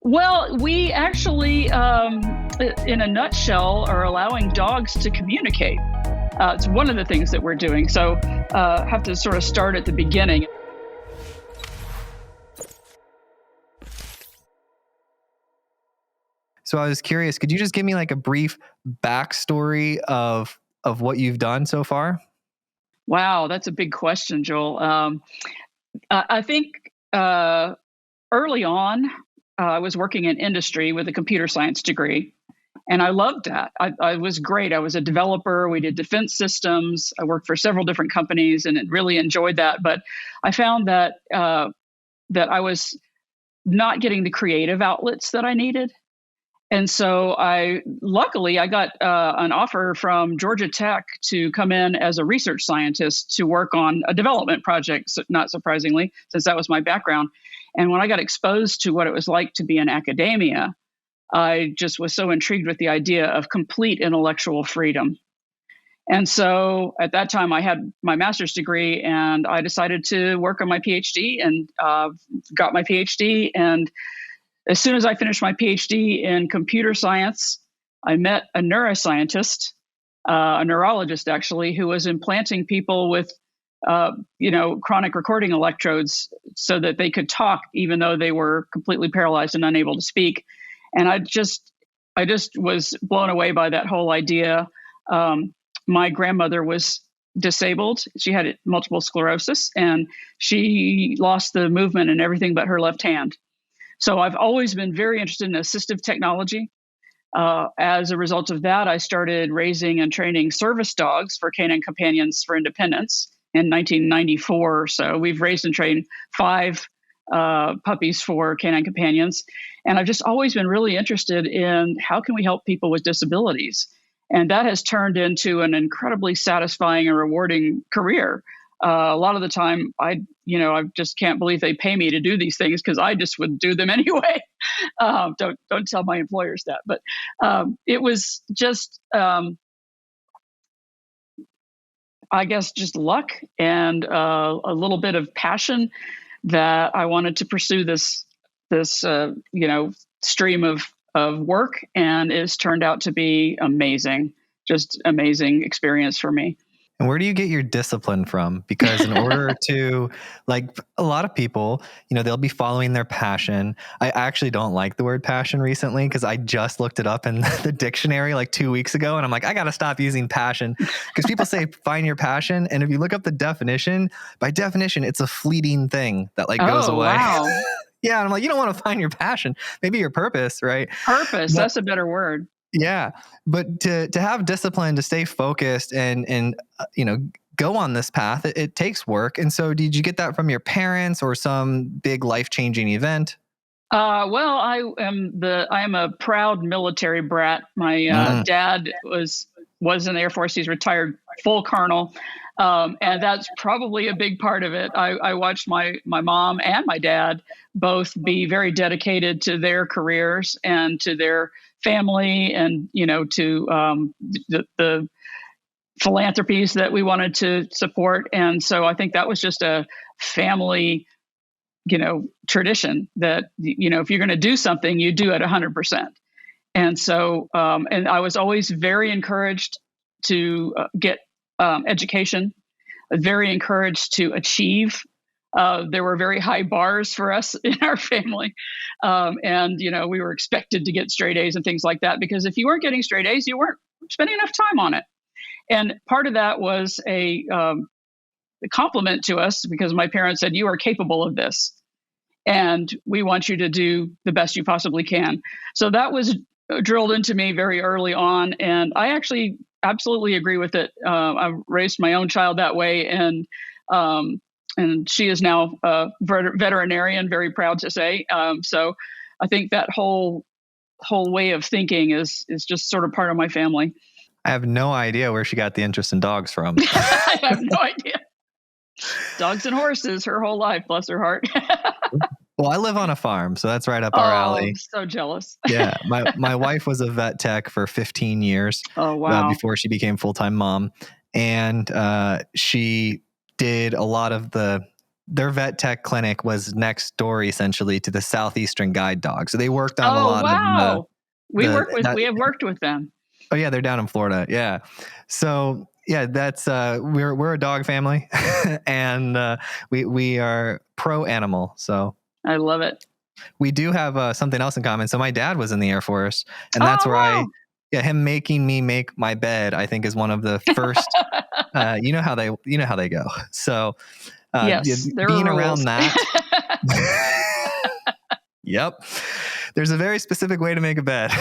Well, we actually, in a nutshell, are allowing dogs to communicate. It's one of the things that we're doing. So have to sort of start at the beginning. So I was curious, could you just give me like a brief backstory of what you've done so far? Wow, that's a big question, Joel. I think early on, I was working in industry with a computer science degree, and I loved that. I was great. I was a developer. We did defense systems. I worked for several different companies, and really enjoyed that. But I found that that I was not getting the creative outlets that I needed. And so luckily I got an offer from Georgia Tech to come in as a research scientist to work on a development project, not surprisingly, since that was my background. And when I got exposed to what it was like to be in academia, I just was so intrigued with the idea of complete intellectual freedom. And so at that time I had my master's degree, and I decided to work on my PhD, and got my PhD. And as soon as I finished my PhD in computer science, I met a neuroscientist, a neurologist actually, who was implanting people with, chronic recording electrodes so that they could talk even though they were completely paralyzed and unable to speak. And I just was blown away by that whole idea. My grandmother was disabled. She had multiple sclerosis, and she lost the movement in everything but her left hand. So I've always been very interested in assistive technology. As a result of that, I started raising and training service dogs for Canine Companions for Independence in 1994 or so. We've raised and trained 5 puppies for Canine Companions. And I've just always been really interested in how can we help people with disabilities. And that has turned into an incredibly satisfying and rewarding career. A lot of the time, I just can't believe they pay me to do these things, because I just would do them anyway. Don't tell my employers that, but it was just, I guess, just luck and a little bit of passion that I wanted to pursue this stream of work, and it's turned out to be amazing, just amazing experience for me. And where do you get your discipline from? Because in order to, like a lot of people, they'll be following their passion. I actually don't like the word passion recently, because I just looked it up in the dictionary like 2 weeks ago. And I'm like, I got to stop using passion, because people say find your passion. And if you look up the definition, by definition, it's a fleeting thing that goes away. Wow. Yeah. And I'm like, you don't want to find your passion, maybe your purpose, right? Purpose. That's a better word. Yeah. But to have discipline, to stay focused and go on this path, it takes work. And so did you get that from your parents or some big life-changing event? Well, I am a proud military brat. My dad was in the Air Force. He's retired full colonel. And that's probably a big part of it. I watched my mom and my dad both be very dedicated to their careers and to their family, and to the philanthropies that we wanted to support. And so I think that was just a family tradition that if you're going to do something, you do it 100%. And so and I was always very encouraged to get education, very encouraged to achieve. There were very high bars for us in our family. And we were expected to get straight A's and things like that, because if you weren't getting straight A's, you weren't spending enough time on it. And part of that was a compliment to us, because my parents said, you are capable of this, and we want you to do the best you possibly can. So that was drilled into me very early on. And I actually absolutely agree with it. I raised my own child that way. And she is now a veterinarian, very proud to say. So I think that whole way of thinking is just sort of part of my family. I have no idea where she got the interest in dogs from. I have no idea. Dogs and horses her whole life, bless her heart. Well, I live on a farm, so that's right up our alley. I'm so jealous. Yeah. My wife was a vet tech for 15 years. Oh, wow. Before she became full-time mom. And she did a lot of the their vet tech clinic was next door essentially to the Southeastern Guide Dog. So they worked on a Oh, lot of wow. We that. have worked with them. Oh yeah, they're down in Florida. Yeah. So yeah, that's we're a dog family, and we are pro animal. So I love it. we do have something else in common. So my dad was in the Air Force, and that's Oh, where wow. him making me make my bed, I think, is one of the first. You know how they go. So Yes, there are being rules. around that. Yep. There's a very specific way to make a bed.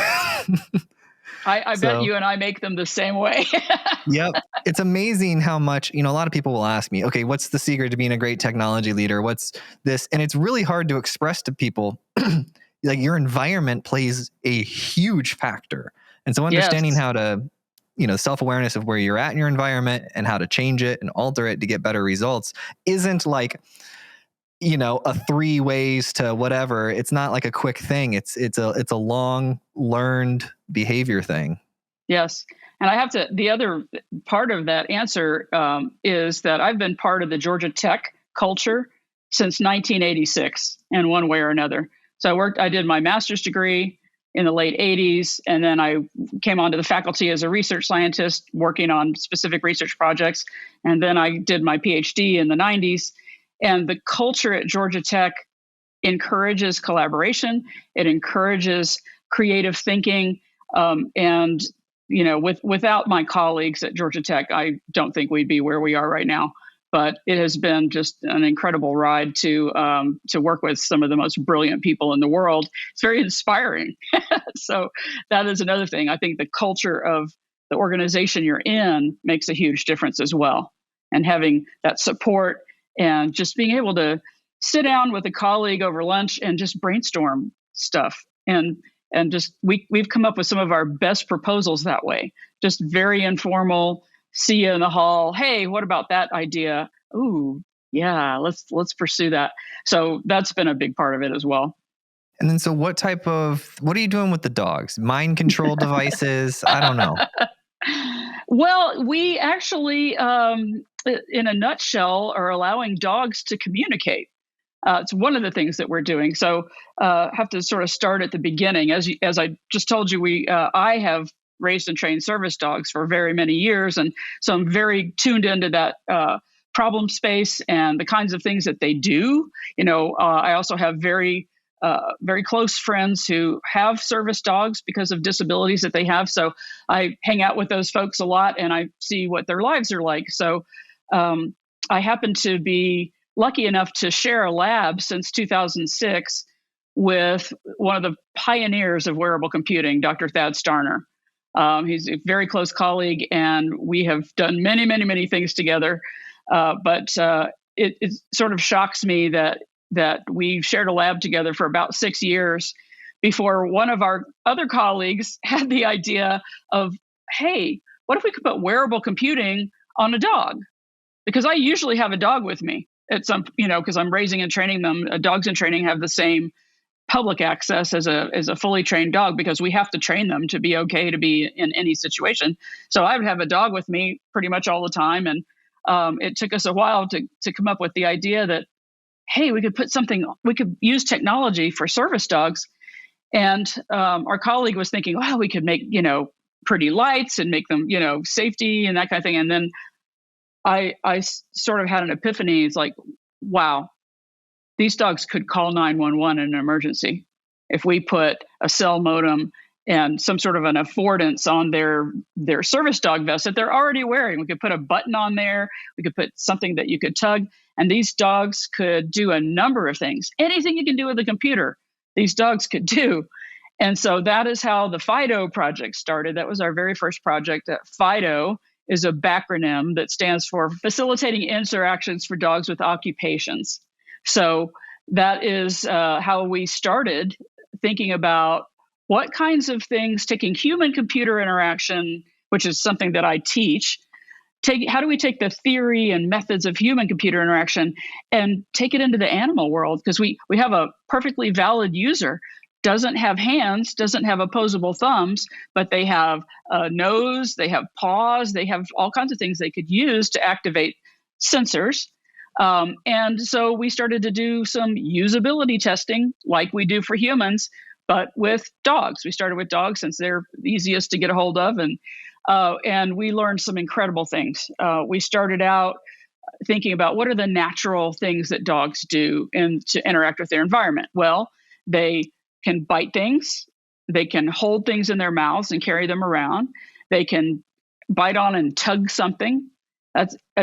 I bet you and I make them the same way. Yep. It's amazing how much, a lot of people will ask me, okay, what's the secret to being a great technology leader? What's this? And it's really hard to express to people, like your environment plays a huge factor. And so understanding how to, self-awareness of where you're at in your environment and how to change it and alter it to get better results isn't like, a 3 ways to whatever. It's not like a quick thing. It's a long learned behavior thing. Yes. And the other part of that answer is that I've been part of the Georgia Tech culture since 1986 in one way or another. So I did my master's degree in the late 80s, and then I came onto the faculty as a research scientist working on specific research projects. And then I did my PhD in the 90s. And the culture at Georgia Tech encourages collaboration. It encourages creative thinking. And without my colleagues at Georgia Tech, I don't think we'd be where we are right now. But it has been just an incredible ride to work with some of the most brilliant people in the world. It's very inspiring. So that is another thing. I think the culture of the organization you're in makes a huge difference as well. And having that support and just being able to sit down with a colleague over lunch and just brainstorm stuff. And just we've come up with some of our best proposals that way. Just very informal. See you in the hall. Hey, what about that idea? Ooh, yeah, let's pursue that. So that's been a big part of it as well. And then, so what are you doing with the dogs? Mind control devices? I don't know. Well, we actually, in a nutshell, are allowing dogs to communicate. It's one of the things that we're doing. So have to sort of start at the beginning. As I just told you, I have raised and trained service dogs for very many years. And so I'm very tuned into that problem space and the kinds of things that they do. I also have very close friends who have service dogs because of disabilities that they have. So I hang out with those folks a lot and I see what their lives are like. So I happen to be lucky enough to share a lab since 2006 with one of the pioneers of wearable computing, Dr. Thad Starner. He's a very close colleague, and we have done many, many, many things together. But it sort of shocks me that we shared a lab together for about 6 years before one of our other colleagues had the idea of, hey, what if we could put wearable computing on a dog? Because I usually have a dog with me at some, because I'm raising and training them. Dogs in training have the same public access as a fully trained dog because we have to train them to be okay to be in any situation. So I would have a dog with me pretty much all the time. And it took us a while to come up with the idea that, hey, we could use technology for service dogs. And our colleague was thinking, wow, we could make, pretty lights and make them, safety and that kind of thing. And then I sort of had an epiphany. It's like, wow, these dogs could call 911 in an emergency. If we put a cell modem and some sort of an affordance on their service dog vest that they're already wearing, we could put a button on there. We could put something that you could tug. And these dogs could do a number of things. Anything you can do with a computer, these dogs could do. And so that is how the FIDO project started. That was our very first project. FIDO is a backronym that stands for Facilitating Interactions for Dogs with Occupations. So that is how we started thinking about what kinds of things, taking human-computer interaction, which is something that I teach, how do we take the theory and methods of human-computer interaction and take it into the animal world? Because we have a perfectly valid user, doesn't have hands, doesn't have opposable thumbs, but they have a nose, they have paws, they have all kinds of things they could use to activate sensors. And so we started to do some usability testing like we do for humans, but with dogs. We started with dogs since they're the easiest to get a hold of. And we learned some incredible things. We started out thinking about what are the natural things that dogs do to interact with their environment. Well, they can bite things. They can hold things in their mouths and carry them around. They can bite on and tug something.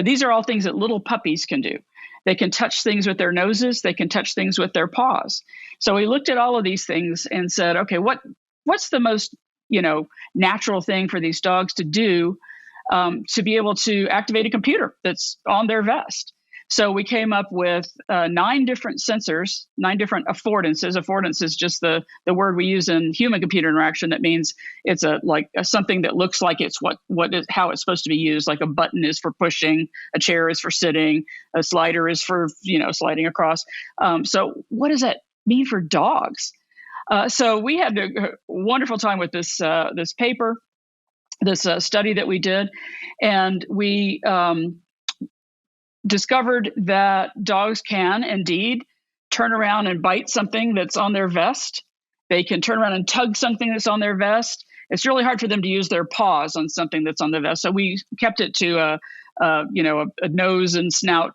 These are all things that little puppies can do. They can touch things with their noses. They can touch things with their paws. So we looked at all of these things and said, okay, what's the most natural thing for these dogs to do to be able to activate a computer that's on their vest? So we came up with 9 different sensors, 9 different affordances. Affordance is just the word we use in human-computer interaction. That means it's something that looks like it's how it's supposed to be used. Like a button is for pushing, a chair is for sitting, a slider is for sliding across. So what does that mean for dogs? So we had a wonderful time with this paper, this study that we did, and we discovered that dogs can indeed turn around and bite something that's on their vest. They can turn around and tug something that's on their vest. It's really hard for them to use their paws on something that's on the vest. So we kept it to a nose and snout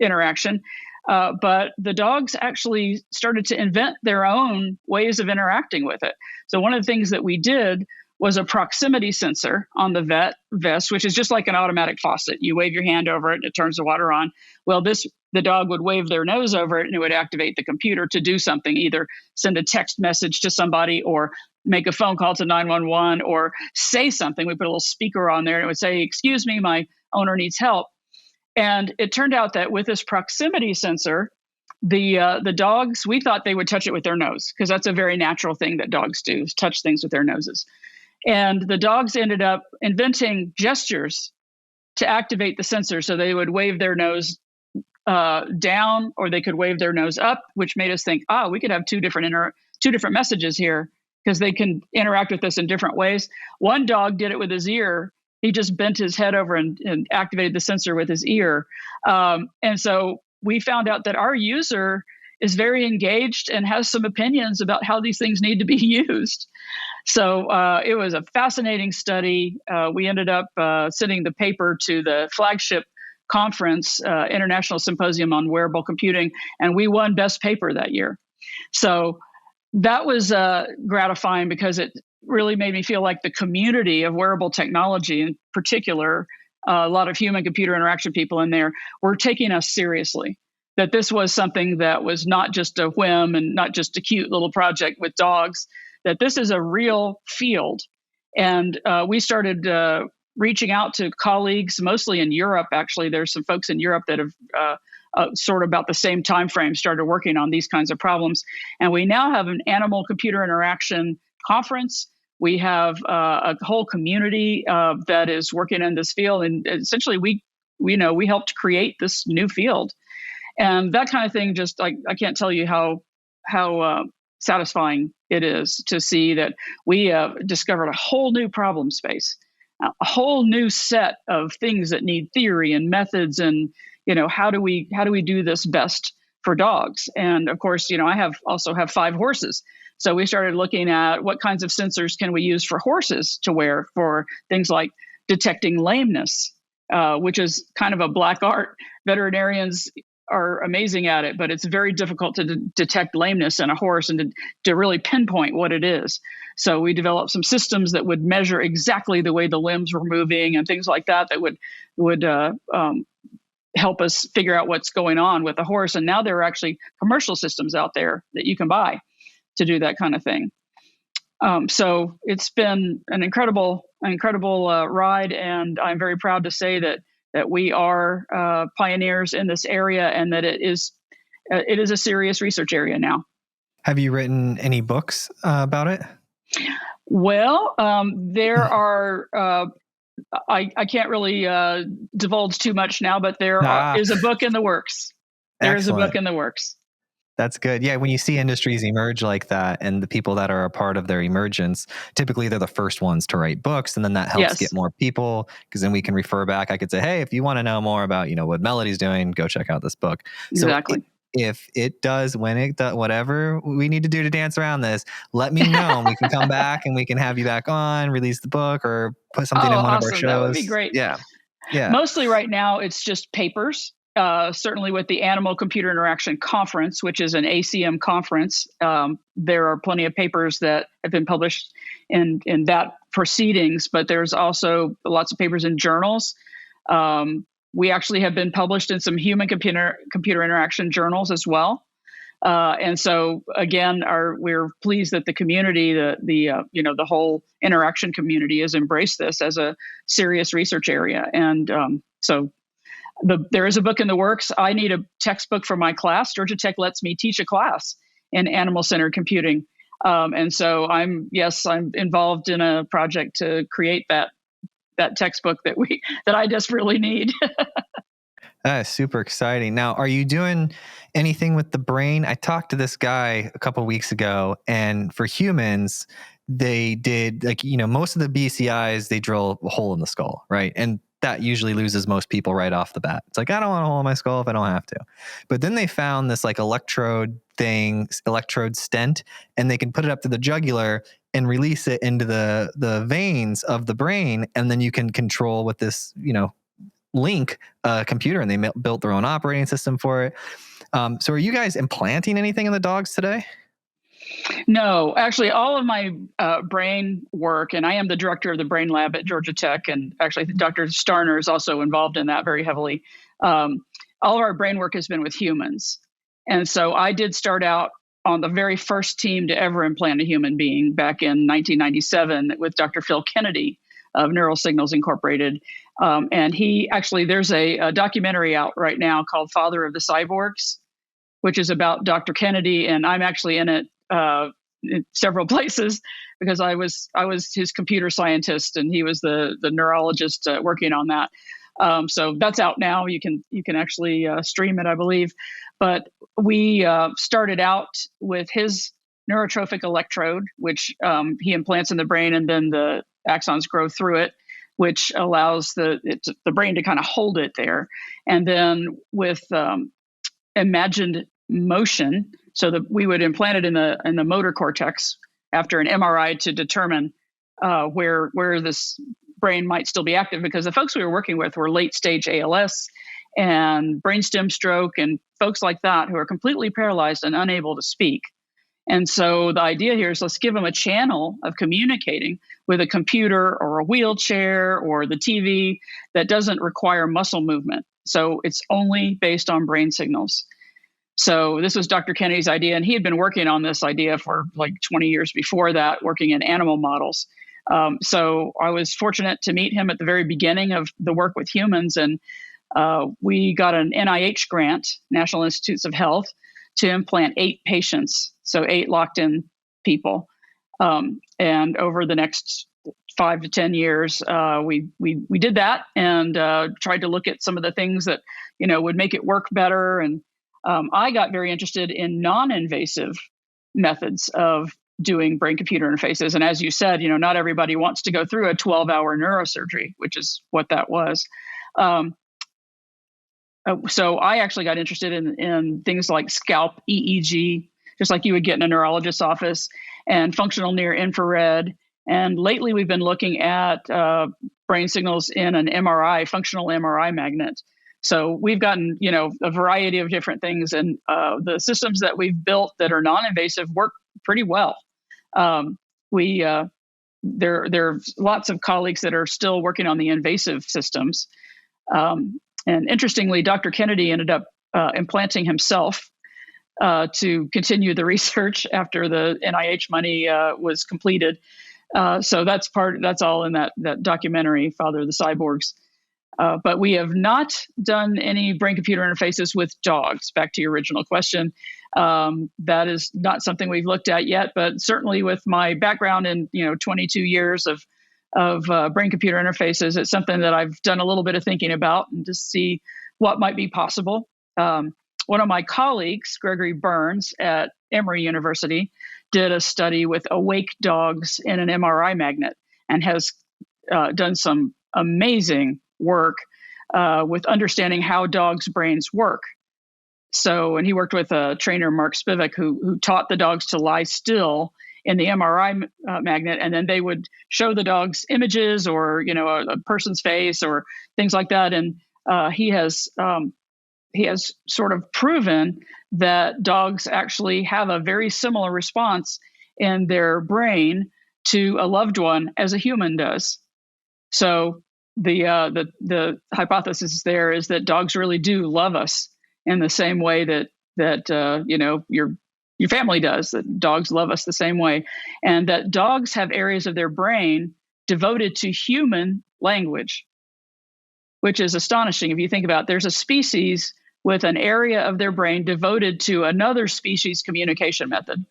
interaction. But the dogs actually started to invent their own ways of interacting with it. So one of the things that we did was a proximity sensor on the vest, which is just like an automatic faucet. You wave your hand over it, and it turns the water on. Well, the dog would wave their nose over it, and it would activate the computer to do something, either send a text message to somebody or make a phone call to 911 or say something. We put a little speaker on there, and it would say, "Excuse me, my owner needs help." And it turned out that with this proximity sensor, the dogs, we thought they would touch it with their nose because that's a very natural thing that dogs do, is touch things with their noses. And the dogs ended up inventing gestures to activate the sensor. So they would wave their nose down, or they could wave their nose up, which made us think, we could have two different messages here because they can interact with us in different ways. One dog did it with his ear. He just bent his head over and activated the sensor with his ear. And so we found out that our user is very engaged and has some opinions about how these things need to be used. So it was a fascinating study. We ended up sending the paper to the flagship conference, International Symposium on Wearable Computing, and we won Best Paper that year. So that was gratifying because it really made me feel like the community of wearable technology, in particular, a lot of human-computer interaction people in there, were taking us seriously. That this was something that was not just a whim and not just a cute little project with dogs, that this is a real field. And we started reaching out to colleagues, mostly in Europe. Actually, there's some folks in Europe that have sort of about the same time frame started working on these kinds of problems. And we now have an animal-computer interaction conference. We have a whole community that is working in this field. And essentially, we helped create this new field. And that kind of thing, just I can't tell you how satisfying it is to see that we discovered a whole new problem space, a whole new set of things that need theory and methods, and how do we do this best for dogs? And of course, I also have 5 horses, so we started looking at what kinds of sensors can we use for horses to wear for things like detecting lameness, which is kind of a black art. Veterinarians are amazing at it, but it's very difficult to detect lameness in a horse and to really pinpoint what it is. So we developed some systems that would measure exactly the way the limbs were moving and things like that would help us figure out what's going on with the horse. And now there are actually commercial systems out there that you can buy to do that kind of thing. So it's been an incredible ride, and I'm very proud to say that we are pioneers in this area, and that it is a serious research area now. Have you written any books about it? Well, there are. I can't really divulge too much now, but there is a book in the works. There is a book in the works. That's good. Yeah, when you see industries emerge like that and the people that are a part of their emergence, typically they're the first ones to write books, and then that helps get Yes, more people, because then we can refer back. I could say, hey, if you want to know more about, what Melody's doing, go check out this book. So exactly. if it does, when it does, whatever we need to do to dance around this, let me know, and we can come back and we can have you back on, release the book, or put something Oh, in one of our awesome. That would be shows. great. Yeah. Yeah. Mostly right now, it's just papers. Certainly with the Animal Computer Interaction Conference, which is an ACM conference, there are plenty of papers that have been published in that proceedings, but there's also lots of papers in journals. We actually have been published in some human computer interaction journals as well. And so again, we're pleased that the community, the whole interaction community, has embraced this as a serious research area. And so there is a book in the works. I need a textbook for my class. Georgia Tech lets me teach a class in animal-centered computing, and so I'm involved in a project to create that textbook that I desperately need. That is super exciting. Now, are you doing anything with the brain? I talked to this guy a couple of weeks ago, and for humans, they did most of the BCIs, they drill a hole in the skull, right? And that usually loses most people right off the bat. It's like, I don't want a hole in my skull if I don't have to. But then they found this electrode stent, and they can put it up to the jugular and release it into the veins of the brain, and then you can control with this, link computer, and they built their own operating system for it. So are you guys implanting anything in the dogs today? No, actually, all of my brain work, and I am the director of the brain lab at Georgia Tech, and actually Dr. Starner is also involved in that very heavily. All of our brain work has been with humans. And so I did start out on the very first team to ever implant a human being back in 1997 with Dr. Phil Kennedy of Neural Signals Incorporated. And there's a documentary out right now called Father of the Cyborgs, which is about Dr. Kennedy, and I'm actually in it in several places because I was his computer scientist and he was the neurologist working on that. So that's out now. You can actually stream it, I believe. But we started out with his neurotrophic electrode, which he implants in the brain, and then the axons grow through it, which allows the brain to kind of hold it there. And then with imagined motion, so that we would implant it in the motor cortex after an MRI to determine where this brain might still be active, because the folks we were working with were late stage ALS and brainstem stroke and folks like that who are completely paralyzed and unable to speak. And so the idea here is let's give them a channel of communicating with a computer or a wheelchair or the TV that doesn't require muscle movement. So it's only based on brain signals. So this was Dr. Kennedy's idea, and he had been working on this idea for like 20 years before that, working in animal models. So I was fortunate to meet him at the very beginning of the work with humans, and we got an NIH grant, National Institutes of Health, to implant 8 patients, so 8 locked-in people. And over the next 5 to 10 years, we did that and tried to look at some of the things that would make it work better. And I got very interested in non-invasive methods of doing brain-computer interfaces. And as you said, not everybody wants to go through a 12-hour neurosurgery, which is what that was. So I actually got interested in things like scalp EEG, just like you would get in a neurologist's office, and functional near infrared. And lately we've been looking at brain signals in an MRI, functional MRI magnet. So we've gotten, a variety of different things, and the systems that we've built that are non-invasive work pretty well. There's lots of colleagues that are still working on the invasive systems. And interestingly, Dr. Kennedy ended up implanting himself to continue the research after the NIH money was completed. So that's all in that documentary, Father of the Cyborgs. But we have not done any brain-computer interfaces with dogs. Back to your original question, that is not something we've looked at yet. But certainly, with my background in 22 years of brain-computer interfaces, it's something that I've done a little bit of thinking about and to see what might be possible. One of my colleagues, Gregory Burns at Emory University, did a study with awake dogs in an MRI magnet and has done some amazing work with understanding how dogs' brains work. So, and he worked with a trainer, Mark Spivak, who taught the dogs to lie still in the MRI magnet, and then they would show the dogs images or a person's face or things like that. And he has sort of proven that dogs actually have a very similar response in their brain to a loved one as a human does. So the hypothesis there is that dogs really do love us in the same way that your family does. That dogs love us the same way, and that dogs have areas of their brain devoted to human language, which is astonishing if you think about it. There's a species with an area of their brain devoted to another species' communication method.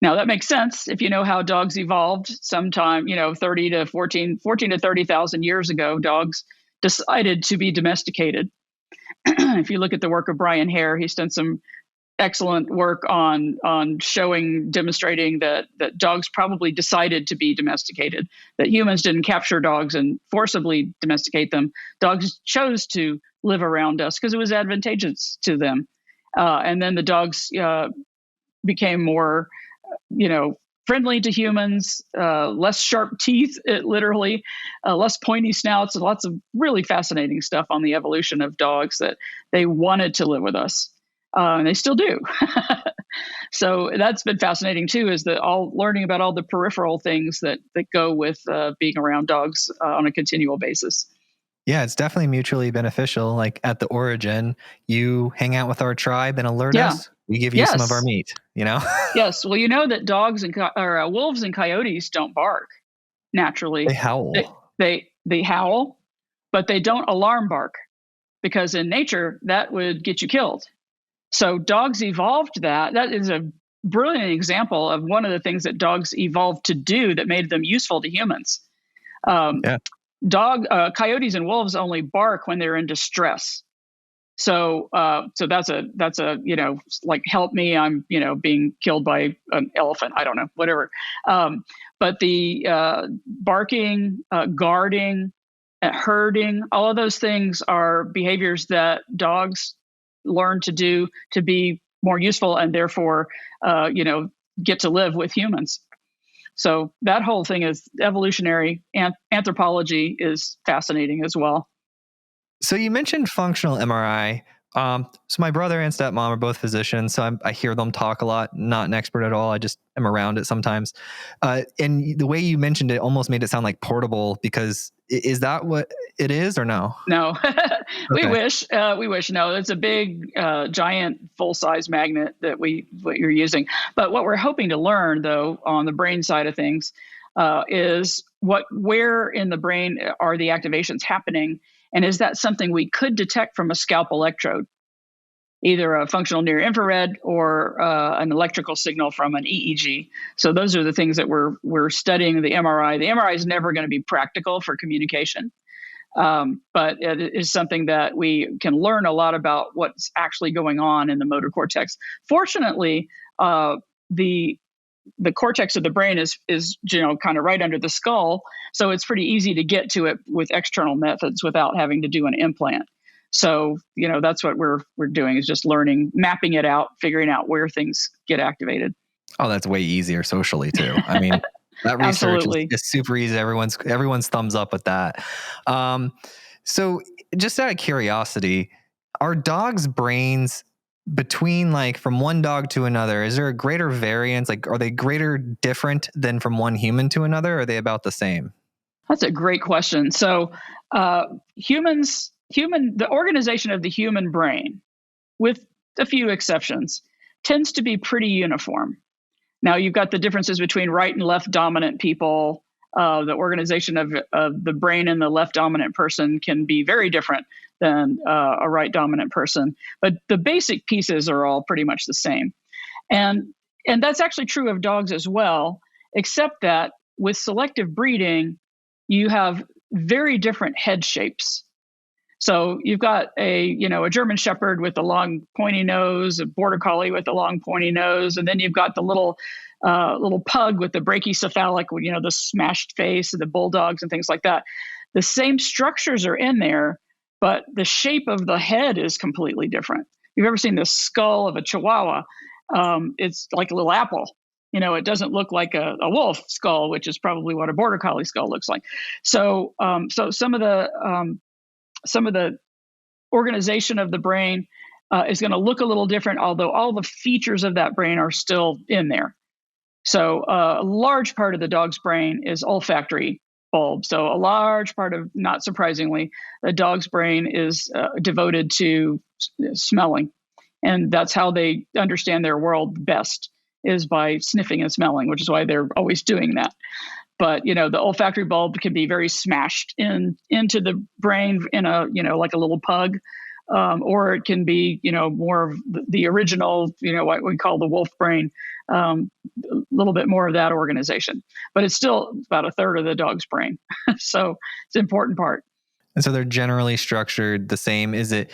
Now, that makes sense if you know how dogs evolved sometime, 14 to 30,000 years ago. Dogs decided to be domesticated. If you look at the work of Brian Hare, he's done some excellent work on demonstrating that dogs probably decided to be domesticated, that humans didn't capture dogs and forcibly domesticate them. Dogs chose to live around us because it was advantageous to them. And then the dogs became more, friendly to humans, less sharp teeth, literally, less pointy snouts, and lots of really fascinating stuff on the evolution of dogs that they wanted to live with us. And they still do. So that's been fascinating too, is that learning about all the peripheral things that go with being around dogs on a continual basis. Yeah, it's definitely mutually beneficial. Like at the origin, you hang out with our tribe and alert us. We give you some of our meat, Yes. Well, you know that dogs or wolves and coyotes don't bark naturally. They howl. They howl, but they don't alarm bark, because in nature that would get you killed. So dogs evolved that. That is a brilliant example of one of the things that dogs evolved to do that made them useful to humans. Coyotes and wolves only bark when they're in distress. So that's a like, help me, I'm being killed by an elephant. I don't know, whatever. But the barking, guarding, herding, all of those things are behaviors that dogs learn to do to be more useful and therefore get to live with humans. So that whole thing is evolutionary, and anthropology is fascinating as well. So you mentioned functional MRI. So my brother and stepmom are both physicians, so I hear them talk a lot. Not an expert at all. I just am around it sometimes. And the way you mentioned it almost made it sound like portable, because is that what it is, or no? No, we Okay. wish. No, it's a big, giant, full-size magnet that what you're using. But what we're hoping to learn, though, on the brain side of things, is where in the brain are the activations happening, and is that something we could detect from a scalp electrode, either a functional near infrared or an electrical signal from an EEG. So those are the things that we're studying. The MRI. The MRI is never going to be practical for communication. But it is something that we can learn a lot about what's actually going on in the motor cortex. Fortunately, the cortex of the brain is kind of right under the skull, so it's pretty easy to get to it with external methods without having to do an implant. So that's what we're doing, is just learning, mapping it out, figuring out where things get activated. Oh, that's way easier socially too. I mean, that research is super easy. Everyone's thumbs up with that. So just out of curiosity, are dogs' brains between, like, from one dog to another, is there a greater variance? Like, are they greater different than from one human to another? Or are they about the same? That's a great question. So the organization of the human brain, with a few exceptions, tends to be pretty uniform. Now, you've got the differences between right and left dominant people. The organization of the brain in the left dominant person can be very different than a right dominant person. But the basic pieces are all pretty much the same. And that's actually true of dogs as well, except that with selective breeding, you have very different head shapes. So you've got a German Shepherd with a long pointy nose, a Border Collie with a long pointy nose, and then you've got the little pug with the brachycephalic, the smashed face, and the bulldogs and things like that. The same structures are in there, but the shape of the head is completely different. You've ever seen the skull of a Chihuahua? It's like a little apple. It doesn't look like a wolf skull, which is probably what a Border Collie skull looks like. So some of the organization of the brain is going to look a little different, although all the features of that brain are still in there. So a large part of the dog's brain is olfactory bulb. So a large part of, not surprisingly, the dog's brain is devoted to smelling. And that's how they understand their world best, is by sniffing and smelling, which is why they're always doing that. But, the olfactory bulb can be very smashed into the brain in like a little pug. Or it can be, more of the original, what we call the wolf brain, a little bit more of that organization. But it's still about a third of the dog's brain. So it's an important part. And so they're generally structured the same. Is it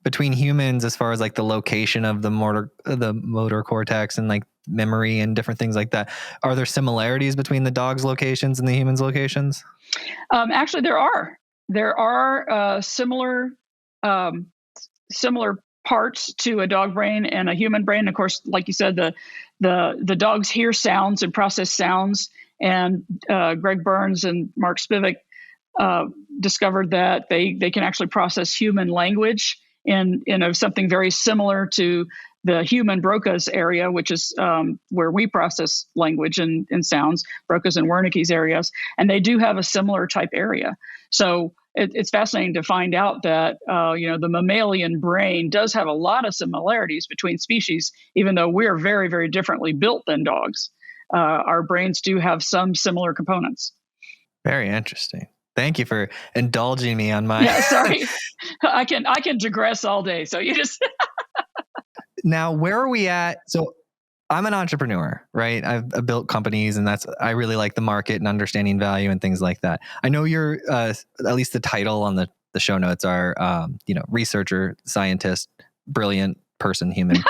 between humans as far as like the location of the motor cortex and like memory and different things like that? Are there similarities between the dog's locations and the humans' locations? Actually, there are. There are similar parts to a dog brain and a human brain. Of course, like you said, the dogs hear sounds and process sounds. And Greg Burns and Mark Spivak discovered that they can actually process human language in something very similar to the human Broca's area, which is where we process language and sounds, Broca's and Wernicke's areas. And they do have a similar type area. So it's fascinating to find out that, the mammalian brain does have a lot of similarities between species, even though we're very, very differently built than dogs. Our brains do have some similar components. Very interesting. Thank you for indulging me on my... Yeah, sorry. I can digress all day. So you just... Now, where are we at? So I'm an entrepreneur, right? I've built companies, and I really like the market and understanding value and things like that. I know you're, at least the title on the show notes are, researcher, scientist, brilliant person, human.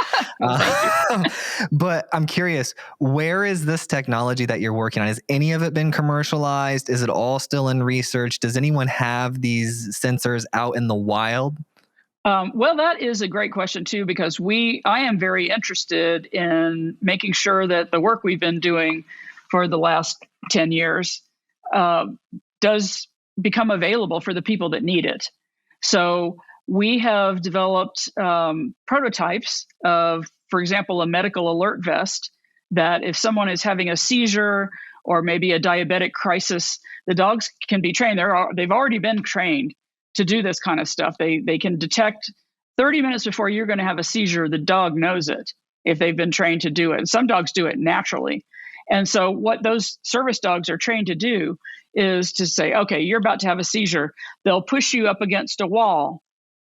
But I'm curious, where is this technology that you're working on? Has any of it been commercialized? Is it all still in research? Does anyone have these sensors out in the wild? Well, that is a great question too, because I am very interested in making sure that the work we've been doing for the last 10 years does become available for the people that need it. So we have developed prototypes of, for example, a medical alert vest that if someone is having a seizure or maybe a diabetic crisis, the dogs can be trained. They've already been trained to do this kind of stuff. They can detect 30 minutes before you're going to have a seizure. The dog knows it if they've been trained to do it. And some dogs do it naturally. And so what those service dogs are trained to do is to say, okay, you're about to have a seizure. They'll push you up against a wall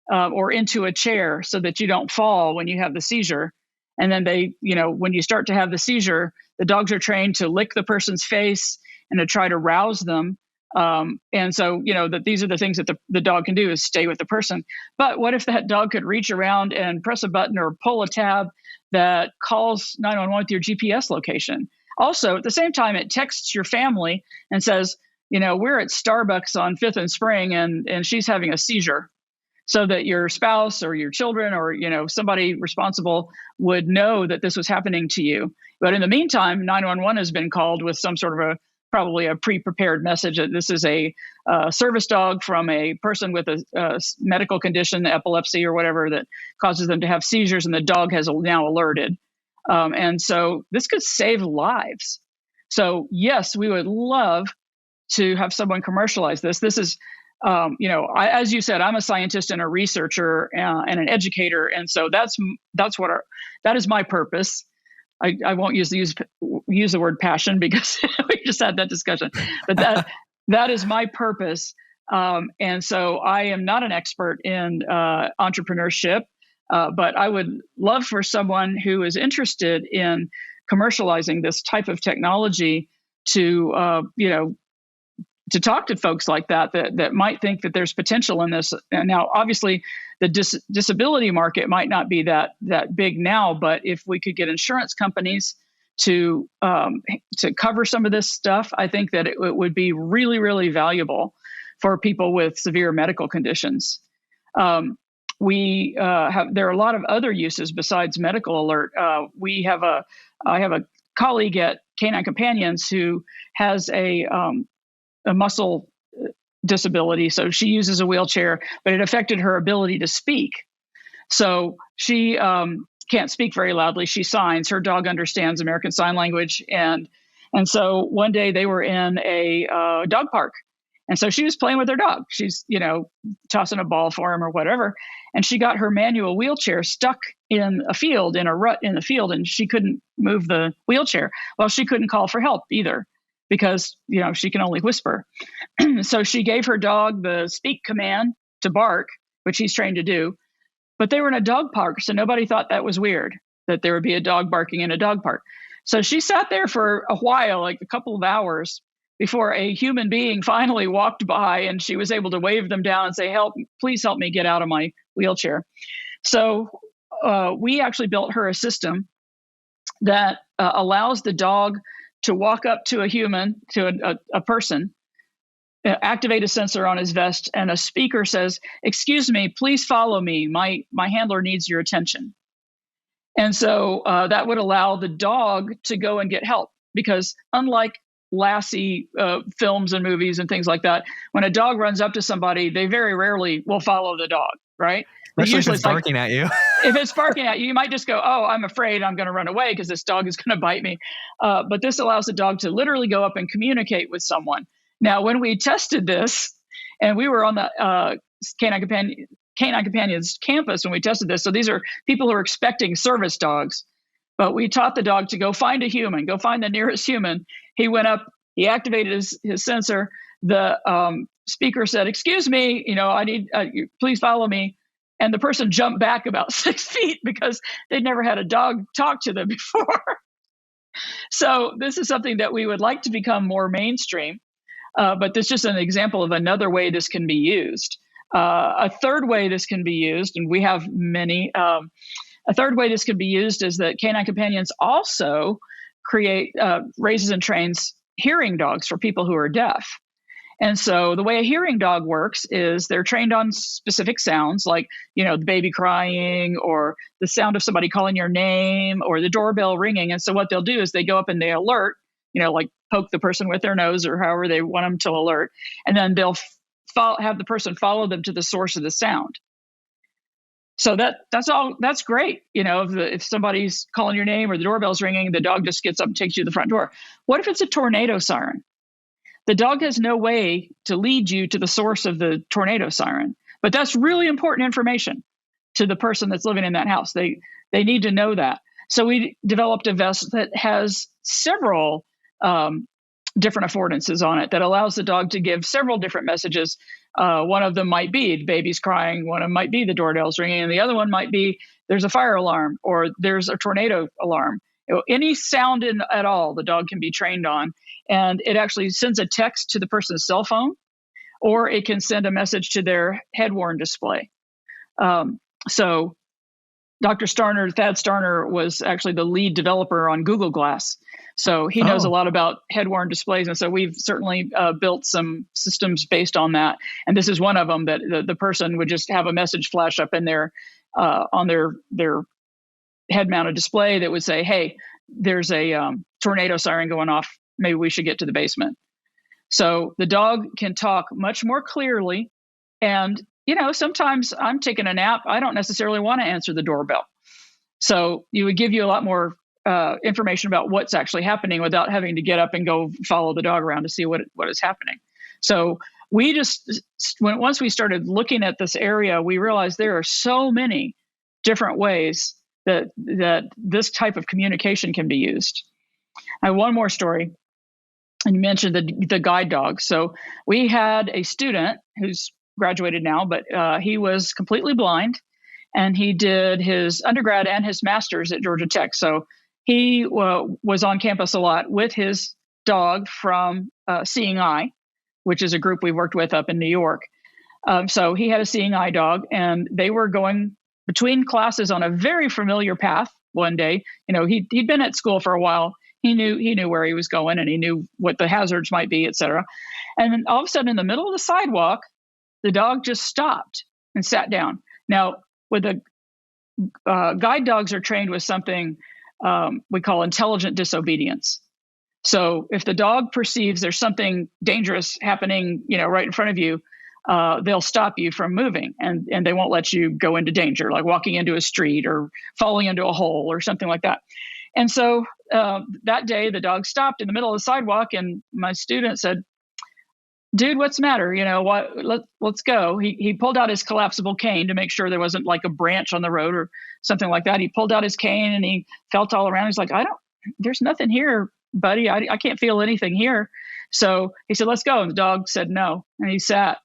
or into a chair so that you don't fall when you have the seizure. And then when you start to have the seizure, the dogs are trained to lick the person's face and to try to rouse them. And so, that these are the things that the dog can do, is stay with the person. But what if that dog could reach around and press a button or pull a tab that calls 911 with your GPS location? Also, at the same time, it texts your family and says, we're at Starbucks on 5th and Spring and she's having a seizure, so that your spouse or your children or, somebody responsible would know that this was happening to you. But in the meantime, 911 has been called with some sort of probably a pre-prepared message that this is a service dog from a person with a medical condition, epilepsy or whatever, that causes them to have seizures, and the dog has now alerted. And so this could save lives. So yes, we would love to have someone commercialize this. This is, as you said, I'm a scientist and a researcher and an educator, and so that is my purpose. I won't use the word passion because we just had that discussion, but that is my purpose. And so I am not an expert in entrepreneurship, but I would love for someone who is interested in commercializing this type of technology to, to talk to folks like that might think that there's potential in this. And now, obviously, the disability market might not be that big now, but if we could get insurance companies to cover some of this stuff, I think that it would be really, really valuable for people with severe medical conditions. There are a lot of other uses besides medical alert. I have a colleague at Canine Companions who has a muscle disability, so she uses a wheelchair, but it affected her ability to speak. So she can't speak very loudly. She signs. Her dog understands American Sign Language, and so one day they were in a dog park, and so she was playing with her dog. She's tossing a ball for him or whatever, and she got her manual wheelchair stuck in a field, in a rut in the field, and she couldn't move the wheelchair. Well, she couldn't call for help either, because she can only whisper. So she gave her dog the speak command to bark, which he's trained to do. But they were in a dog park, so nobody thought that was weird, that there would be a dog barking in a dog park. So she sat there for a while, like a couple of hours, before a human being finally walked by, and she was able to wave them down and say, "Help, please help me get out of my wheelchair." So we actually built her a system that allows the dog to walk up to a human, to a person, activate a sensor on his vest, and a speaker says, "Excuse me, please follow me. My handler needs your attention." And so that would allow the dog to go and get help, because unlike Lassie films and movies and things like that, when a dog runs up to somebody, they very rarely will follow the dog, right? Especially if it's barking at you. If it's barking at you, you might just go, "Oh, I'm afraid I'm going to run away because this dog is going to bite me." But this allows the dog to literally go up and communicate with someone. Now, when we tested this, and we were on the Canine Companions campus when we tested this, so these are people who are expecting service dogs, but we taught the dog to go find a human, go find the nearest human. He went up, he activated his sensor. The speaker said, "Excuse me, I need, please follow me." And the person jumped back about 6 feet because they'd never had a dog talk to them before. So this is something that we would like to become more mainstream. But this is just an example of another way this can be used. A third way this can be used, and we have many, a third way this can be used is that Canine Companions also raises and trains hearing dogs for people who are deaf. And so the way a hearing dog works is they're trained on specific sounds, like, the baby crying, or the sound of somebody calling your name, or the doorbell ringing. And so what they'll do is they go up and they alert, like poke the person with their nose or however they want them to alert. And then they'll have the person follow them to the source of the sound. So that's great. If somebody's calling your name or the doorbell's ringing, the dog just gets up and takes you to the front door. What if it's a tornado siren? The dog has no way to lead you to the source of the tornado siren, but that's really important information to the person that's living in that house. They need to know that. So we developed a vest that has several different affordances on it that allows the dog to give several different messages. One of them might be the baby's crying, one of them might be the doorbell's ringing, and the other one might be there's a fire alarm or there's a tornado alarm. Any sound at all, the dog can be trained on. And it actually sends a text to the person's cell phone, or it can send a message to their head-worn display. So Dr. Thad Starner was actually the lead developer on Google Glass. So he knows a lot about head-worn displays. And so we've certainly built some systems based on that. And this is one of them, that the person would just have a message flash up in on their head-mounted display that would say, "Hey, there's a tornado siren going off. Maybe we should get to the basement." So the dog can talk much more clearly. And, sometimes I'm taking a nap. I don't necessarily want to answer the doorbell. So it would give you a lot more information about what's actually happening without having to get up and go follow the dog around to see what is happening. So we once we started looking at this area, we realized there are so many different ways that this type of communication can be used. I have one more story. And you mentioned the guide dog. So we had a student who's graduated now, but he was completely blind, and he did his undergrad and his master's at Georgia Tech. So he was on campus a lot with his dog from Seeing Eye. which is a group we worked with up in New York. So he had a seeing eye dog, and they were going between classes on a very familiar path one day. He'd been at school for a while. He knew where he was going, and he knew what the hazards might be, et cetera. And then all of a sudden, in the middle of the sidewalk, the dog just stopped and sat down. Now, with the guide dogs are trained with something we call intelligent disobedience. So if the dog perceives there's something dangerous happening, right in front of you, they'll stop you from moving, and they won't let you go into danger, like walking into a street or falling into a hole or something like that. And so that day, the dog stopped in the middle of the sidewalk, and my student said, "Dude, what's the matter? Let's go." He pulled out his collapsible cane to make sure there wasn't like a branch on the road or something like that. He pulled out his cane and he felt all around. He's like, there's nothing here, buddy. I can't feel anything here. So he said, "Let's go." And the dog said no. And he sat.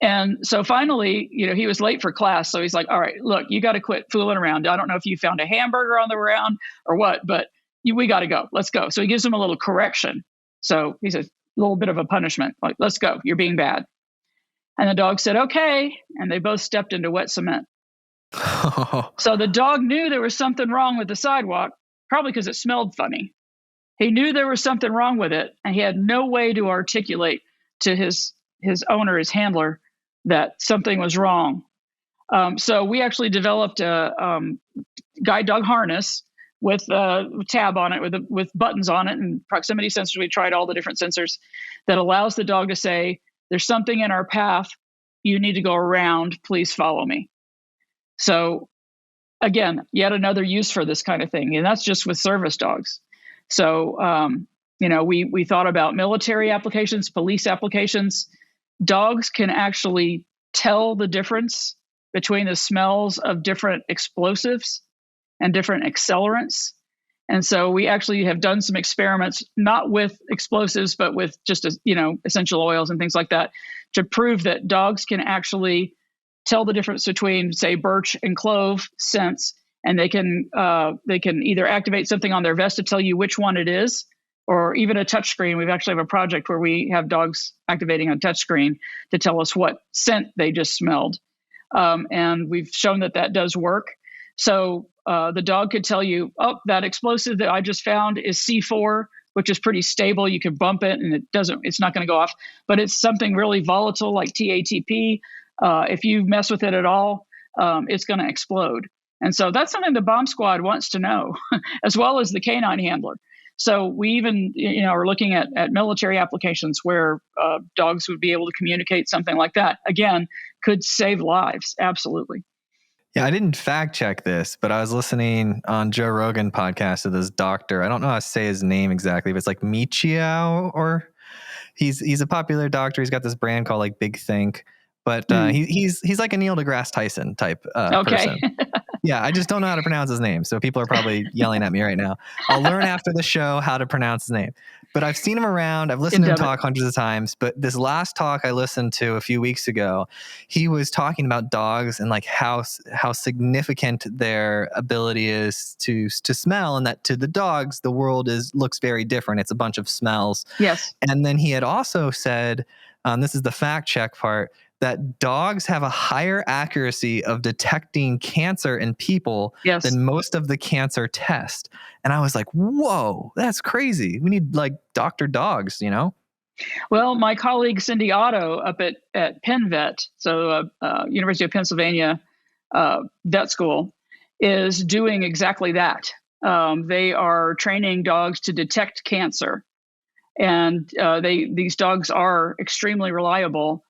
And so finally, he was late for class. So he's like, "All right, look, you got to quit fooling around. I don't know if you found a hamburger on the ground or what, but we got to go. Let's go." So he gives him a little correction. So he says, a little bit of a punishment, like, "Let's go. You're being bad." And the dog said, "Okay." And they both stepped into wet cement. So the dog knew there was something wrong with the sidewalk, probably because it smelled funny. He knew there was something wrong with it, and he had no way to articulate to his owner, his handler, that something was wrong. So we actually developed a guide dog harness with a tab on it, with buttons on it, and proximity sensors. We tried all the different sensors that allows the dog to say, "There's something in our path. You need to go around. Please follow me." So again, yet another use for this kind of thing. And that's just with service dogs. So, we thought about military applications, police applications. Dogs can actually tell the difference between the smells of different explosives and different accelerants. And so we actually have done some experiments, not with explosives, but with just, essential oils and things like that, to prove that dogs can actually tell the difference between, say, birch and clove scents, and they can either activate something on their vest to tell you which one it is, or even a touch screen. We've actually have a project where we have dogs activating a touch screen to tell us what scent they just smelled. And we've shown that does work. So the dog could tell you, "Oh, that explosive that I just found is C4, which is pretty stable. You can bump it and it's not going to go off, but it's something really volatile like TATP. If you mess with it at all, it's going to explode." And so that's something the bomb squad wants to know, as well as the canine handler. So we even, are looking at military applications where dogs would be able to communicate something like that. Again, could save lives. Absolutely. Yeah, I didn't fact check this, but I was listening on Joe Rogan podcast to this doctor. I don't know how to say his name exactly, but it's like Michio, or he's a popular doctor. He's got this brand called like Big Think, but he's like a Neil deGrasse Tyson type person. Yeah, I just don't know how to pronounce his name. So people are probably yelling at me right now. I'll learn after the show how to pronounce his name. But I've seen him around. I've listened to him talk hundreds of times. But this last talk I listened to a few weeks ago, he was talking about dogs and like how significant their ability is to smell, and that to the dogs, the world looks very different. It's a bunch of smells. Yes. And then he had also said, this is the fact check part, that dogs have a higher accuracy of detecting cancer in people than most of the cancer tests. And I was like, whoa, that's crazy. We need like Dr. Dogs, Well, my colleague Cindy Otto up at Penn Vet, so University of Pennsylvania vet school, is doing exactly that. They are training dogs to detect cancer. And these dogs are extremely reliable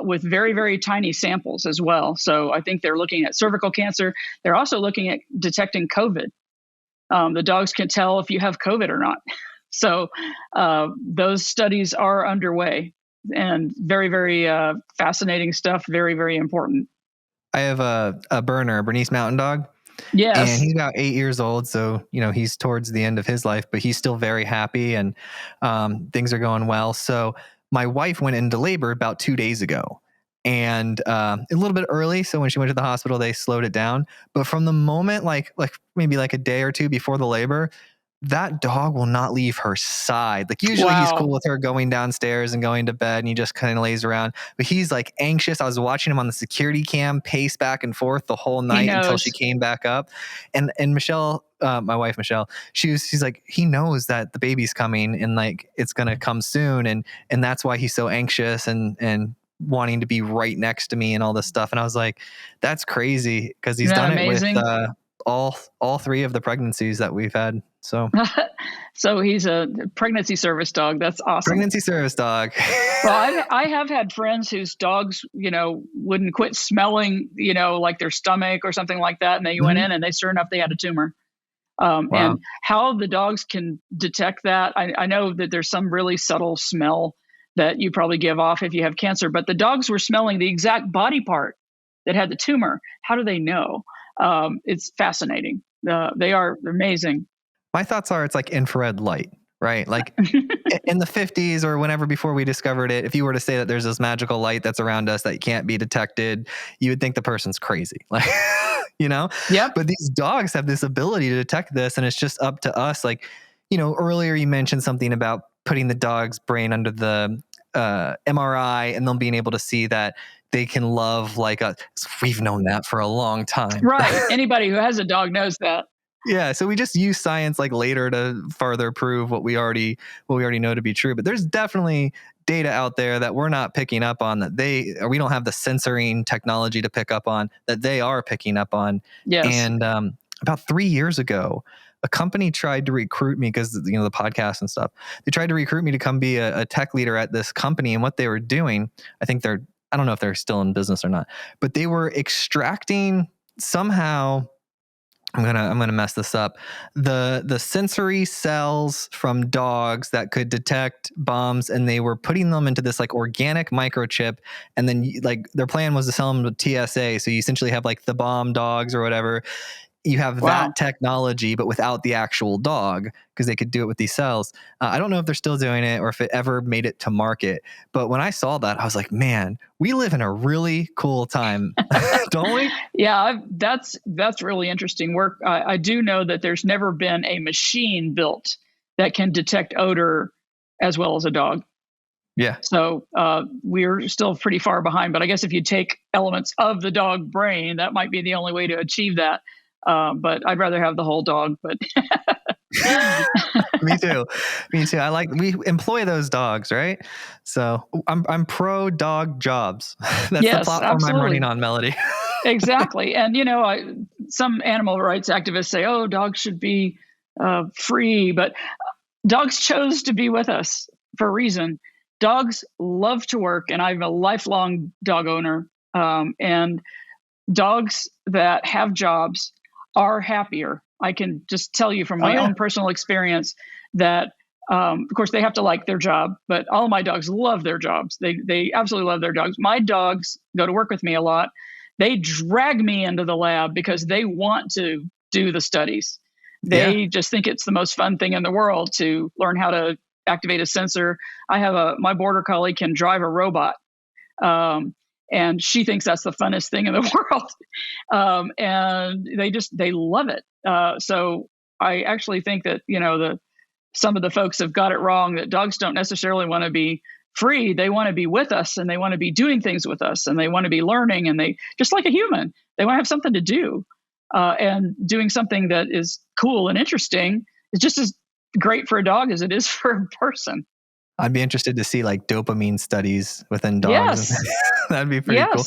with very, very tiny samples as well. So I think they're looking at cervical cancer. They're also looking at detecting COVID. The dogs can tell if you have COVID or not. So those studies are underway, and very, very fascinating stuff. Very, very important. I have a Bernese Mountain Dog. Yes. And he's about 8 years old. So, he's towards the end of his life, but he's still very happy, and things are going well. So my wife went into labor about 2 days ago, and a little bit early. So when she went to the hospital, they slowed it down. But from the moment, like maybe like a day or two before the labor, that dog will not leave her side. Like usually he's Wow. cool with her going downstairs and going to bed and he just kind of lays around, but he's like anxious. I was watching him on the security cam pace back and forth the whole He night until knows. she came back up. And Michelle, my wife, Michelle, she's like, he knows that the baby's coming and like, it's going to come soon. And that's why he's so anxious and wanting to be right next to me and all this stuff. And I was like, that's crazy. Cause he's Isn't that done it with, amazing? all three of the pregnancies that we've had. So So he's a pregnancy service dog. That's awesome. pregnancy service dog. Well, I have had friends whose dogs, wouldn't quit smelling, like their stomach or something like that. And they went in and sure enough, they had a tumor. Wow. And how the dogs can detect that, I know that there's some really subtle smell that you probably give off if you have cancer, but the dogs were smelling the exact body part that had the tumor. How do they know? It's fascinating. They're amazing. My thoughts are it's like infrared light, right? Like in the 50s or whenever before we discovered it, if you were to say that there's this magical light that's around us that can't be detected, you would think the person's crazy. Like, Yep. But these dogs have this ability to detect this, and it's just up to us. Like, earlier you mentioned something about putting the dog's brain under the MRI and them being able to see that they can love like us. We've known that for a long time. Right. Anybody who has a dog knows that. Yeah, so we just use science like later to further prove what we already know to be true. But there's definitely data out there that we're not picking up on we don't have the censoring technology to pick up on that they are picking up on. Yes. And about 3 years ago, a company tried to recruit me because the podcast and stuff. They tried to recruit me to come be a tech leader at this company, and what they were doing, I don't know if they're still in business or not, but they were extracting somehow. I'm gonna mess this up. The sensory cells from dogs that could detect bombs, and they were putting them into this like organic microchip, and then like their plan was to sell them to TSA. So you essentially have like the bomb dogs or whatever. You have that technology, but without the actual dog, because they could do it with these cells. I don't know if they're still doing it or if it ever made it to market. But when I saw that, I was like, man, we live in a really cool time, don't we? Yeah, that's really interesting work. I do know that there's never been a machine built that can detect odor as well as a dog. Yeah. So we're still pretty far behind. But I guess if you take elements of the dog brain, that might be the only way to achieve that. But I'd rather have the whole dog. But Me too. We employ those dogs, right? So I'm pro dog jobs. That's yes, the platform absolutely. I'm running on, Melody. Exactly. And some animal rights activists say, "Oh, dogs should be free," but dogs chose to be with us for a reason. Dogs love to work, and I'm a lifelong dog owner. And dogs that have jobs are happier. I can just tell you from my own personal experience that, of course, they have to like their job, but all of my dogs love their jobs. They absolutely love their dogs. My dogs go to work with me a lot. They drag me into the lab because they want to do the studies. They just think it's the most fun thing in the world to learn how to activate a sensor. I have my border collie can drive a robot. And she thinks that's the funnest thing in the world. And they love it. So I actually think that, some of the folks have got it wrong, that dogs don't necessarily want to be free. They want to be with us, and they want to be doing things with us, and they want to be learning, and they, just like a human, they want to have something to do. And doing something that is cool and interesting is just as great for a dog as it is for a person. I'd be interested to see like dopamine studies within dogs. Yes. That'd be pretty cool.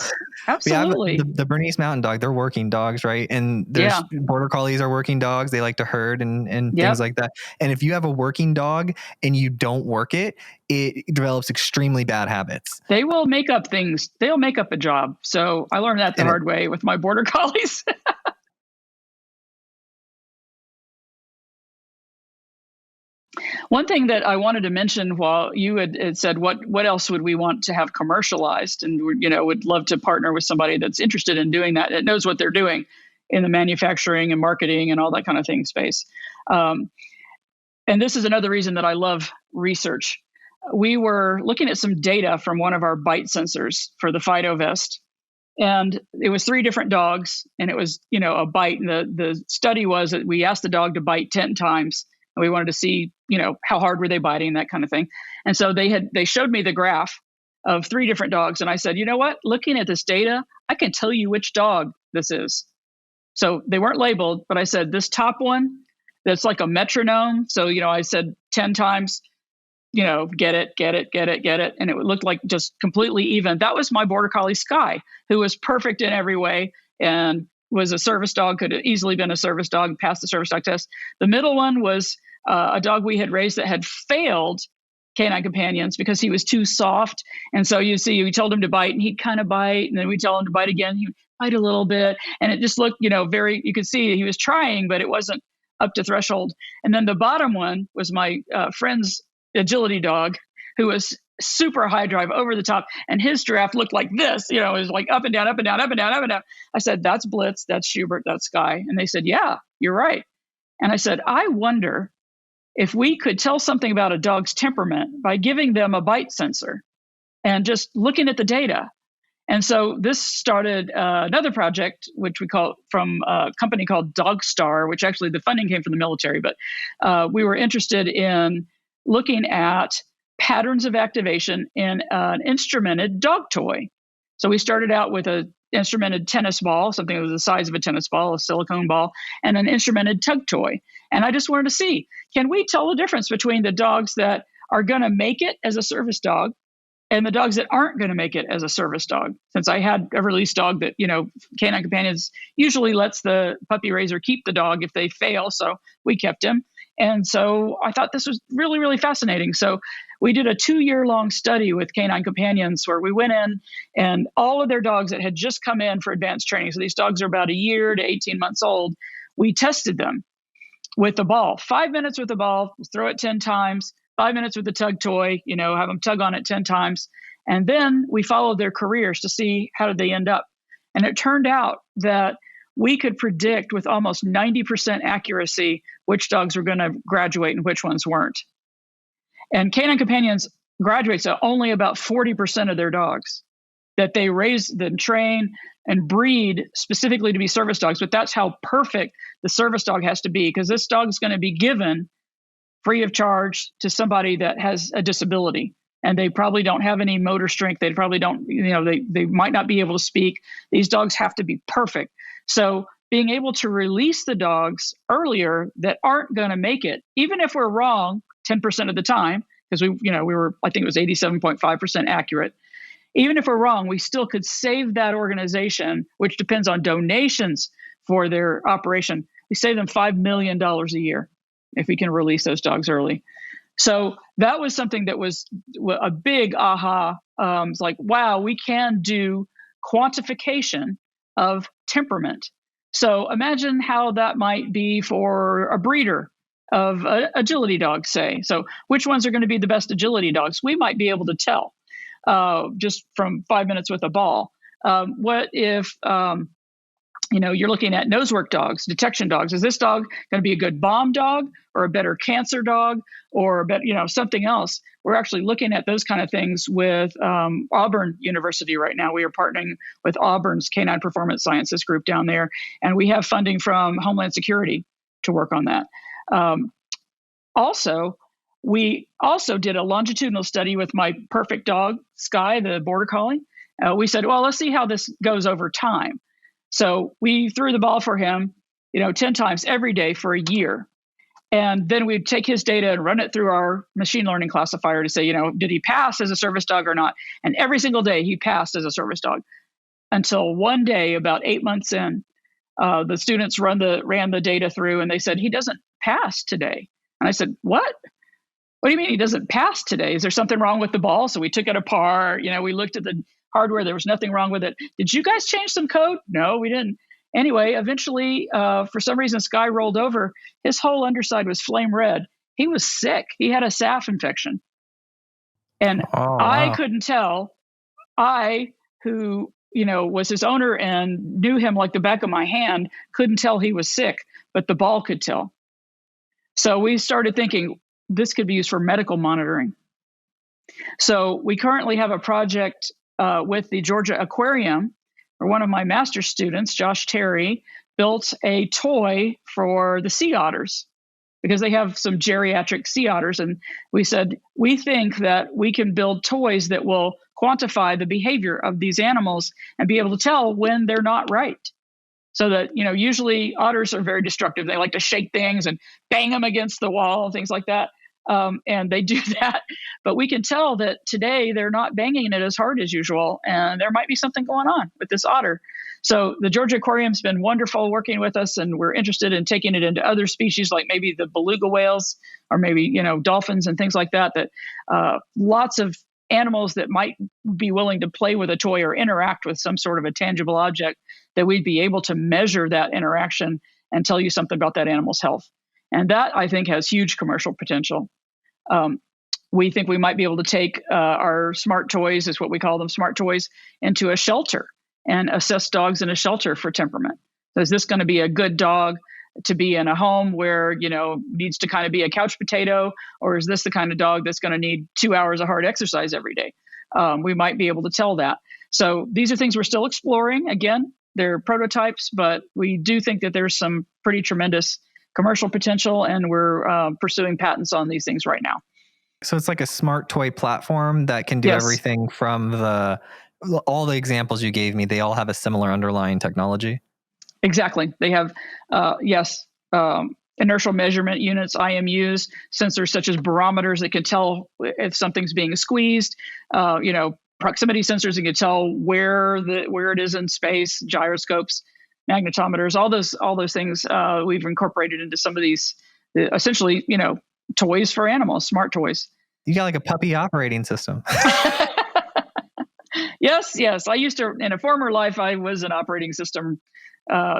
Absolutely. The Bernese Mountain Dog, they're working dogs, right? And there's border collies are working dogs. They like to herd and things like that. And if you have a working dog and you don't work it, it develops extremely bad habits. They will make up things. They'll make up a job. So I learned that the hard way with my border collies. One thing that I wanted to mention while you had said, what else would we want to have commercialized? And, would love to partner with somebody that's interested in doing that, that knows what they're doing in the manufacturing and marketing and all that kind of thing space. And this is another reason that I love research. We were looking at some data from one of our bite sensors for the Fido vest. And it was 3 different dogs, and it was, a bite. And the study was that we asked the dog to bite 10 times. And we wanted to see, how hard were they biting, that kind of thing. And so they showed me the graph of 3 different dogs. And I said, you know what, looking at this data, I can tell you which dog this is. So they weren't labeled, but I said, this top one, that's like a metronome. So, I said 10 times, get it, get it, get it, get it. And it looked like just completely even. That was my Border Collie Sky, who was perfect in every way and was a service dog, could have easily been a service dog, passed the service dog test. The middle one was a dog we had raised that had failed canine companions because he was too soft. And so you see, we told him to bite and he'd kind of bite. And then we tell him to bite again, he'd bite a little bit. And it just looked, you could see he was trying, but it wasn't up to threshold. And then the bottom one was my friend's agility dog, who was super high drive, over the top. And his giraffe looked like this, it was like up and down, up and down, up and down, up and down. I said, that's Blitz, that's Schubert, that's Sky. And they said, yeah, you're right. And I said, I wonder if we could tell something about a dog's temperament by giving them a bite sensor and just looking at the data. And so this started another project, which we call from a company called DogStar, which actually the funding came from the military, but we were interested in looking at patterns of activation in an instrumented dog toy. So we started out with an instrumented tennis ball, something that was the size of a tennis ball, a silicone ball, and an instrumented tug toy. And I just wanted to see, can we tell the difference between the dogs that are going to make it as a service dog and the dogs that aren't going to make it as a service dog? Since I had a release dog that, Canine Companions usually lets the puppy raiser keep the dog if they fail. So we kept him. And so I thought this was really, really fascinating. So we did a 2-year-long study with Canine Companions where we went in and all of their dogs that had just come in for advanced training, so these dogs are about a year to 18 months old, we tested them with the ball. 5 minutes with the ball, throw it 10 times, 5 minutes with the tug toy, have them tug on it 10 times. And then we followed their careers to see how did they end up. And it turned out that we could predict with almost 90% accuracy which dogs were going to graduate and which ones weren't. And Canine Companions graduates at only about 40% of their dogs that they raise, then train, and breed specifically to be service dogs. But that's how perfect the service dog has to be, because this dog is going to be given free of charge to somebody that has a disability. And they probably don't have any motor strength. They probably don't, they might not be able to speak. These dogs have to be perfect. So being able to release the dogs earlier that aren't going to make it, even if we're wrong 10% of the time, because we were, I think it was 87.5% accurate. Even if we're wrong, we still could save that organization, which depends on donations for their operation. We save them $5 million a year if we can release those dogs early. So that was something that was a big aha. It's like, wow, we can do quantification of temperament. So imagine how that might be for a breeder of agility dogs, say. So which ones are going to be the best agility dogs? We might be able to tell just from 5 minutes with a ball. What if you're looking at nosework dogs, detection dogs? Is this dog going to be a good bomb dog or a better cancer dog or something else? We're actually looking at those kind of things with Auburn University right now. We are partnering with Auburn's Canine Performance Sciences group down there, and we have funding from Homeland Security to work on that. We also did a longitudinal study with my perfect dog, Sky, the Border Collie. We said, well, let's see how this goes over time. So we threw the ball for him, 10 times every day for a year. And then we'd take his data and run it through our machine learning classifier to say, did he pass as a service dog or not? And every single day he passed as a service dog until one day, about 8 months in, the students ran the data through and they said, he doesn't pass today. And I said, what? What do you mean he doesn't pass today? Is there something wrong with the ball? So we took it apart. We looked at the hardware. There was nothing wrong with it. Did you guys change some code? No, we didn't. Anyway, eventually, for some reason, Sky rolled over. His whole underside was flame red. He was sick. He had a staph infection. And I couldn't tell. I, who, was his owner and knew him like the back of my hand, couldn't tell he was sick, but the ball could tell. So we started thinking this could be used for medical monitoring. So we currently have a project with the Georgia Aquarium, where one of my master's students, Josh Terry, built a toy for the sea otters. because they have some geriatric sea otters. And we said, we think that we can build toys that will quantify the behavior of these animals and be able to tell when they're not right. So that, usually otters are very destructive. They like to shake things and bang them against the wall and things like that. And they do that. But we can tell that today they're not banging it as hard as usual. And there might be something going on with this otter. So the Georgia Aquarium's been wonderful working with us, and we're interested in taking it into other species like maybe the beluga whales or maybe, dolphins and things like that, lots of animals that might be willing to play with a toy or interact with some sort of a tangible object, that we'd be able to measure that interaction and tell you something about that animal's health. And that, I think, has huge commercial potential. We think we might be able to take our smart toys, is what we call them, smart toys, into a shelter and assess dogs in a shelter for temperament. So is this going to be a good dog to be in a home where, needs to kind of be a couch potato, or is this the kind of dog that's going to need 2 hours of hard exercise every day? We might be able to tell that. So these are things we're still exploring. Again, they're prototypes, but we do think that there's some pretty tremendous commercial potential, and we're pursuing patents on these things right now. So it's like a smart toy platform that can do everything from all the examples you gave me. They all have a similar underlying technology. Exactly. They have, inertial measurement units, IMUs, sensors such as barometers that can tell if something's being squeezed, proximity sensors that can tell where it is in space, gyroscopes, magnetometers, all those things we've incorporated into some of these, essentially, toys for animals, smart toys. You got like a puppy operating system. Yes. I used to, in a former life, I was an operating system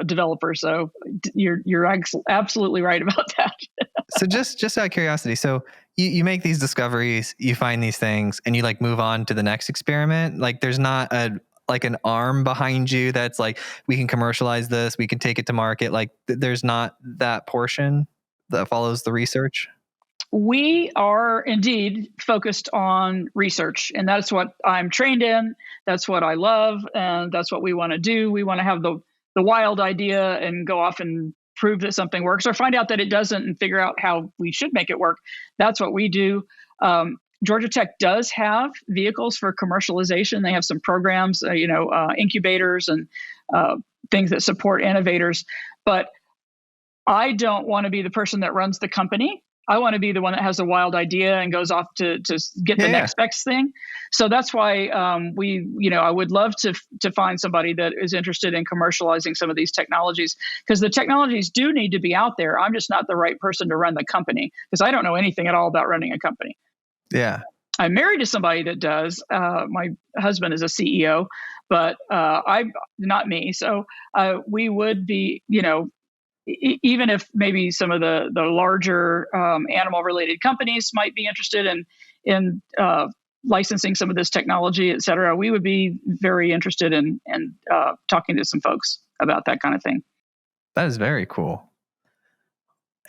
developer. So you're absolutely right about that. So just out of curiosity, so you make these discoveries, you find these things, and you like move on to the next experiment. Like there's not an arm behind you that's like, we can commercialize this, we can take it to market. Like there's not that portion that follows the research. We are indeed focused on research, and that's what I'm trained in. That's what I love, and that's what we want to do. We want to have the wild idea and go off and prove that something works, or find out that it doesn't and figure out how we should make it work. That's what we do. Georgia Tech does have vehicles for commercialization. They have some programs, incubators and things that support innovators. But I don't want to be the person that runs the company. I want to be the one that has a wild idea and goes off to get the next best thing. So that's why I would love to find somebody that is interested in commercializing some of these technologies, because the technologies do need to be out there. I'm just not the right person to run the company, because I don't know anything at all about running a company. Yeah. I'm married to somebody that does. My husband is a CEO, but I'm not me. So we would be, even if maybe some of the larger animal-related companies might be interested in licensing some of this technology, et cetera, we would be very interested in talking to some folks about that kind of thing. That is very cool.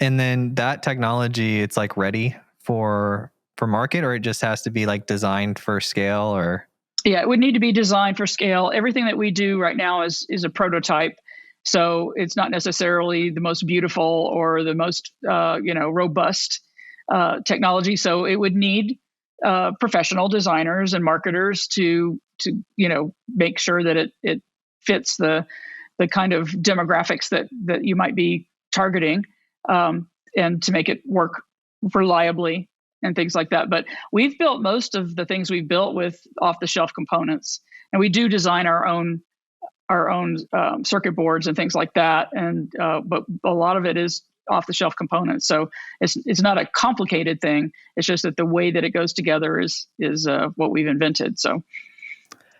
And then that technology, it's like ready for market, or it just has to be like designed for scale? Or it would need to be designed for scale. Everything that we do right now is a prototype. So it's not necessarily the most beautiful or the most, robust technology. So it would need professional designers and marketers to make sure that it fits the kind of demographics that you might be targeting, and to make it work reliably and things like that. But we've built most of the things we've built with off-the-shelf components, and we do design our own circuit boards and things like that. And but a lot of it is off-the-shelf components. So it's not a complicated thing. It's just that the way that it goes together is what we've invented. So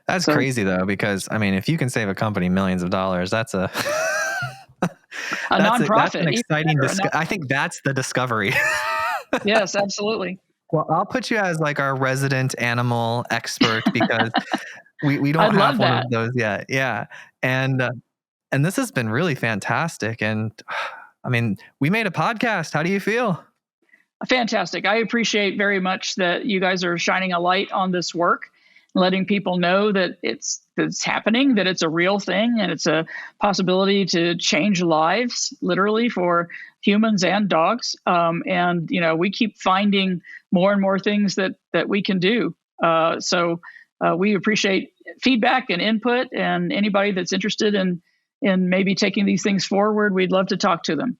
that's crazy though, because I mean, if you can save a company millions of dollars, that's a nonprofit. That's an exciting. I think that's the discovery. Yes, absolutely. Well, I'll put you as like our resident animal expert, because we don't have one of those yet. Yeah. And this has been really fantastic. And I mean, we made a podcast. How do you feel? Fantastic. I appreciate very much that you guys are shining a light on this work, letting people know that it's happening, that it's a real thing, and it's a possibility to change lives, literally, for humans and dogs. And we keep finding more and more things that we can do. So we appreciate feedback and input, and anybody that's interested in maybe taking these things forward, we'd love to talk to them.